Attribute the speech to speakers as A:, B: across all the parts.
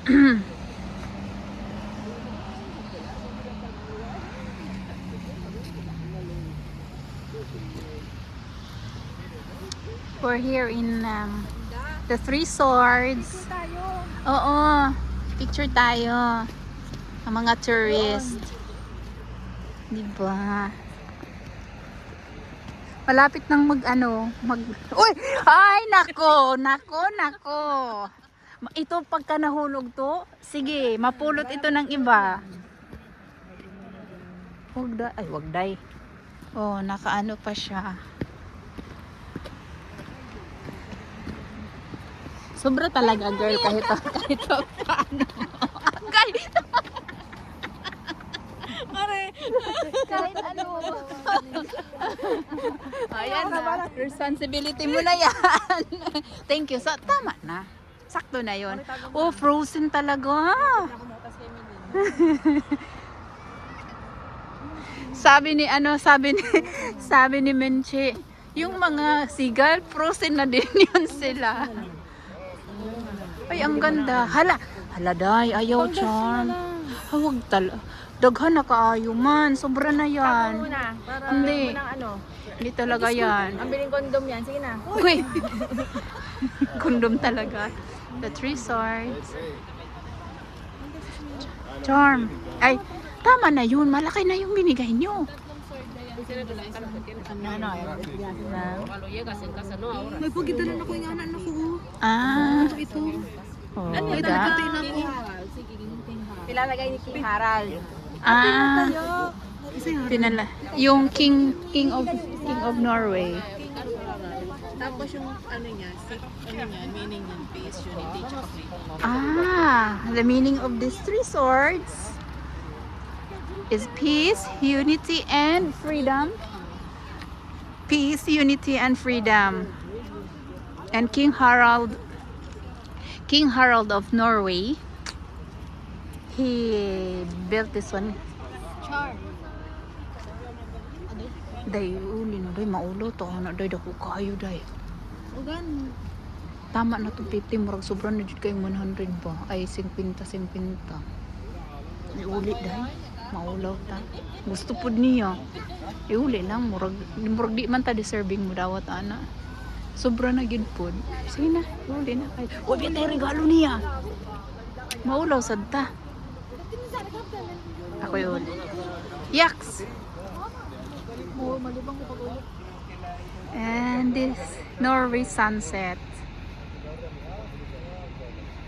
A: We're here in the Three Swords. Oo, picture tayo. Ang mga tourist. Diba? Malapit nang Uy! Ay, nako! Ito pagka nahulog to, sige, mapulot ito ng iba. Wag day. Oh, nakaano pa siya. Sobra talaga, girl, kahit paano. Kahit ano. Ayan na. Responsibility mo na yan. Thank you. Tama na. Sakto na yon. Oh, frozen talaga. sabi ni Menche, yung mga seagull, frozen na din yun sila. Ay, ang ganda. Hala day, ayaw, Charm. Huwag talaga. Daghan na kaayo man. Sobra na yan. Hindi. Hindi talaga yan.
B: Ang biling kondom yan. Sige na.
A: Uy! Kondom talaga. The Three Swords. Charm. Ay, tama na yun. Malaki na yung binigay nyo.
B: May pagkitalan ako yung anak ko.
A: Ah.
B: Ito.
A: Oh,
B: Ano
A: da.
B: Pilalagay ni King Harald.
A: Ah. Pinala. Yung King of Norway.
B: Tapos yung meaning ng peace, unity, tsaka freedom.
A: Ah, the meaning of these three swords is peace, unity, and freedom. Peace, unity, and freedom. And King Harald of Norway, he built this one.
B: Charm.
A: Day, uli na day, maulo to. Ano day, dako kayo day.
B: Ugan.
A: Tama na to 50, murag sobrang na dyan kayong 100 ba? Ay, 50. Iuli day, maulaw ta. Gusto po niya. Iuli lang, murag di man ta deserving mo dawat ana. Sobra na gid pod. Sige na, iuli na kay. Wa bi tay regalo niya. Maulaw sad ta. Ako yun. Yaks! And this Norway sunset.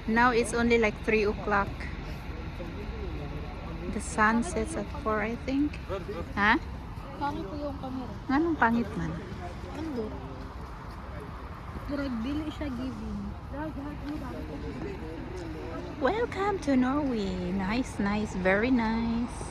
A: Now it's only like 3 o'clock. The sun sets at 4, I think. Ha?
B: Paano po yung camera?
A: Anong pangit man?
B: Ano? Drag dili siya giving.
A: Welcome to Norway. Nice, very nice.